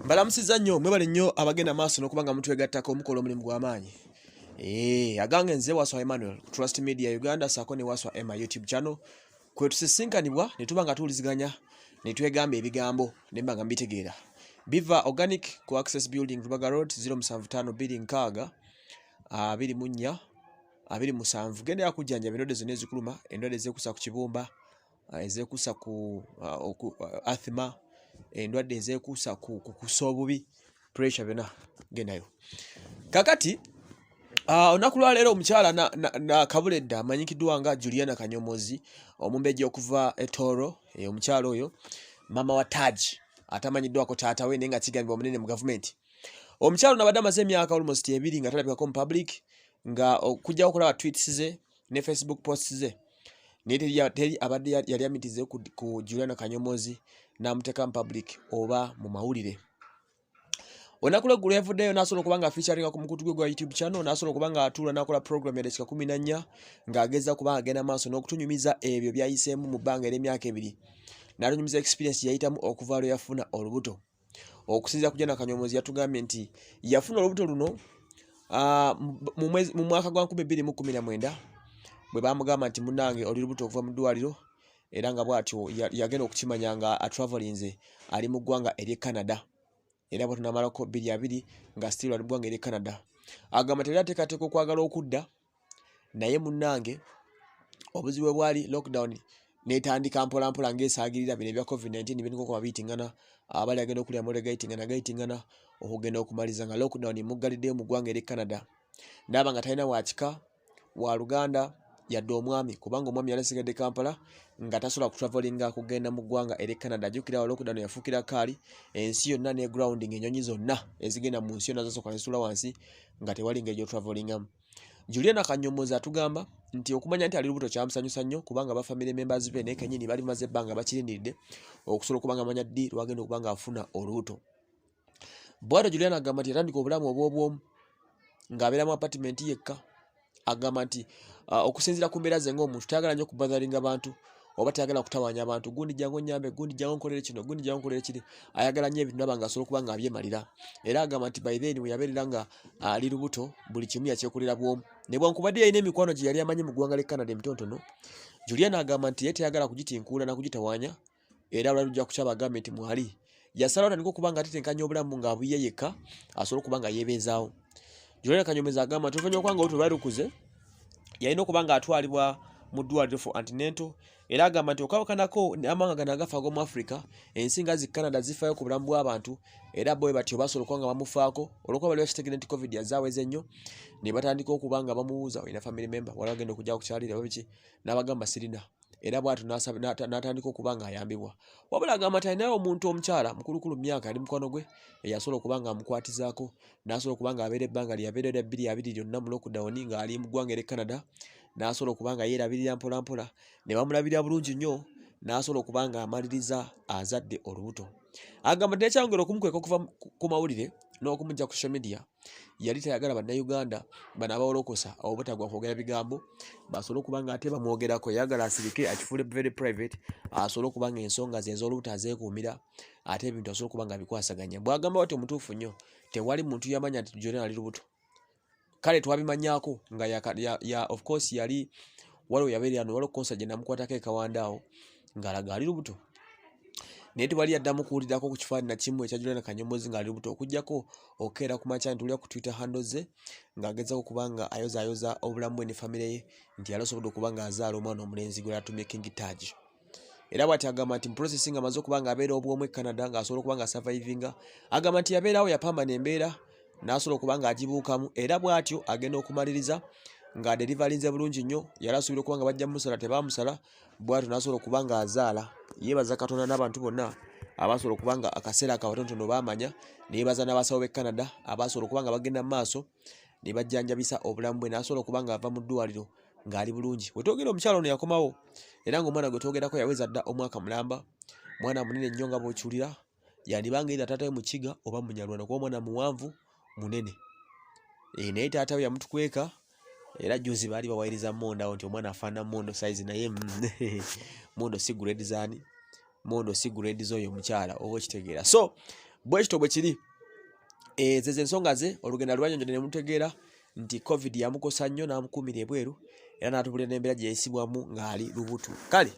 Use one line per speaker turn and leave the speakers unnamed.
Mbalamusiza nnyo mwebale nnyo abagenda maaso n'okubanga mutwegattako omukola omulimu gw'amaanyi. Agange nze Waswa Emmanuel Trust Media Uganda sako ne Waswa Emma YouTube channel kwe tusisinkanibwa ne tuba nga tuwuliziganya ne twegamba ebigambo ne mba nga mbitegeera. Biva Organic ku Access Building Rubaga Road 075 building Kaga 24 27 gendera kujjanja endwadde zonna ezikuluma, endwadde ezekusa ku kibumba, ezekusa ku asthma, endwadde ezekusa ku kusobubi, pressure byonna gendayo. Kakati olunaku lwa leero omukyala na kabuledda amanyikiddwa nga Juliana Kanyomozi omumbejja okuva Etoro, omukyala oyo mama wa Taj atamanyiddwako taata we nenga kigambibwa omunene mu government. Omukyala nabadde amaze emyaka almost 2 nga talabikako mu public nga okujja okulaba tweets ze ne Facebook posts ze teri abadde yali amitize ku Juliana Kanyomozi namuteka mu public oba mu mawulire. Olunaku lw'eggulu yavuddeyo n'asobola okuba nga featuringa ku mukutu gwe gwa YouTube channel, n'asobola okuba nga atuula n'akola program ya dakika 14 ng'ageza kuba agenda maaso n'okutunyumiza ebyo by'ayiseemu mu bbanga ery'emyaka 2. N'atunyumiza experience yayitamu okuva lwe yafuna olubuto. Okusinziira ku Juliana Kanyomozi yatugambye nti yafuna olubuto luno mu mwaka gwa 2019 bwe bamugamba nti munnange oli lubuto okuva mu ddwaliro, era nga bw'atyo yagenda okukimanya nga atravelinze ali mu ggwanga ery'e Canada. Era bwe tunamalako 2 nga still ali mu ggwanga ery'e Canada. Agamba teri ateekateeka okwagala okudda, naye munnange obuzibu bwali lockdown netandika mpolampola ng'esaagirira bino ebya COVID-19 biniko kuba biyitingana, abali agenda okulya mole gayitingana okugenda okumaliza nga lockdown muggaliddeyo mu ggwanga ery'e Canada. N'aba nga talina wakika wa Luganda yadde omwami, kubanga omwami yali asigadde Kampala nga tasobola kutravelinga kugenda mu ggwanga ery'e Canada. Ajjukira wa lockdown yafuukira kaali ensi yonna ne grounding, ennyonyi zonna ezigenda mu nsi yonna zasooka nesula wansi nga tewali ngeri gy'otravelingamu. Juliana Kanyomozi atugamba nti okumanya nti ali lubuto kyamusanyusa nnyo kubanga ba family members be ne kennyini bali maze ebbanga bakirindiridde okusobola okubanga amanya ddi lwagenda okubanga afuna olubuto. Bw'atyo Juliana agamba nti yatandika obulamu obw'obwomu ng'abeera mu apartment yekka. Agamba nti okusinziira ku mbeera ze ng'omuntu tayagala nnyo kubazalinga abantu oba tayagala kutawaanya abantu, gundi jangu nnyambe, gundi jangu nkolere kino, gundi jangu nkolere kiri. Ayagala nnyo ebintu naba ng'asobola okuba ng'abyemalira. Era agamba nti by then we yabeerera nga ali lubuto buli kimu yakyekolera bw'omu. Ne bwankubadde yalina emikwano gye yali amanyi mu ggwanga ly'e Canada emitonotono, Juliana agamba nti ye teyagala kugitinkuula na kugitawaanya, era olwalujja kukyaba agambe nti mwali yasalawo tandika okuba nga atetenkanya obulamu ng'abuye yekka asobole okuba nga yeebeezaawo. Juliana Kanyomozi agamba nti oluvannyuma okubanga olubuto lwali lukuze yalina okuba ng'atwalibwa mu ddwaliro for antenatal. Era agamba nti okawakanako amawanga gano agafa ag'omu Africa, ensi nga zi Canada zifaayo ku bulamu bw'abantu, era bwe batyo basobola okuba nga bamufaako olw'okuba bali bakitegedde nti COVID yazaaweze nnyo, ne batandika okuba nga bamubuuza olina family member wali agenda okujja kukyalira oba biki, n'abagamba sirina. Era bw'atyo n'atandika okuba nga ayambibwa. Wabula agamba nti alinayo omuntu omukyala mukulukulu mu myaka ali mukwano gwe eyasobola okuba nga amukwatizaako, n'asobola okuba nga abeera ebbanga lye yabeera erya 2 lyonna mu lockdown ng'ali mu ggwanga ery'e Canada, n'asobola okuba nga yeerabirira mpolampola, ne bamulabirira bulungi nnyo, n'asobola okuba nga amaliriza azadde olubuto. Agamba nti nekyayongera okumukweka okuva ku mawulire n'okumujja ku social media, yali tayagala bannayuganda bano abawolokosa obutagwa kwogera bigambo basobole okuba nga ate bamwogerako. Yagala asirike akifuule very private, asobole okuba nga ensonga ze ez'olubuto azeekuumira, ate ebintu asobole okuba nga abikwasaganya. Bw'agamba bw'atyo omutuufu nnyo, tewali muntu yamanya nti Juliana ali lubuto. Kale twabimanyaako nga of course yali waliwo yabeera ano waliwo concert gye namukwatako e Kawanda awo ng'alaga ali lubuto. Naye tewali yaddamu kuwulirirako ku kifaananyi na kimu ekya Juliana Kanyomozi ng'ali lubuto, okuggyako okeera ku makya ntulira ku Twitter handle ze ng'agezaako okuba nga ayozaayoza obulamu bwe ne famire ye nti yali asobodde okuba ng'azaala omwana omulenzi gwe yatumye King Taj. Era bw'ati agamba nti mu process nga amaze okuba ng'abeera obwomu e Canada ng'asobola okuba nga survivinga. Agamba nti yabeerawo yapambana embeera n'asobola okuba ng'agibuukamu, era bw'atyo agenda okumaliriza ng'adeliverinze bulungi nnyo. Yali asuubira okuba nga bajja musala tebaamusala, bw'atyo n'asobola okuba ng'azaala. Yeebaza Katonda n'abantu bonna abasobola okuba nga akaseera akatonotono baamanya, ne yeebaza n'abasawo b'e Canada abasobola okuba nga bagenda mu maaso ne bajjanjabisa obulamu bwe, n'asobola okuba ng'ava mu ddwaliro ng'ali bulungi. We twogera omukyala ono yakomawo, era ng'omwana gwe twogerako yaweza dda omwaka mulamba, mwana munene nnyo nga bw'okiwulira, yandibanga either taata we Mukiga oba Munyarwanda kuba omwana muwanvu munene. Naye taata we yamutukweka, era juzi baali bawayiriza Mondo nti omwana afaana Mondo size, naye Mondo si grade zani, Mondo si grade z'oyo mukyala oba okitegeera. So bwekito bwe kiri zeze ensonga ze olugenda lwanyonjodde ne mutegeera nti covid yamukosa nnyo n'amukuumira ebweru era n'atubulira n'embeera gye yayisibwamu ng'ali lubuto. Kale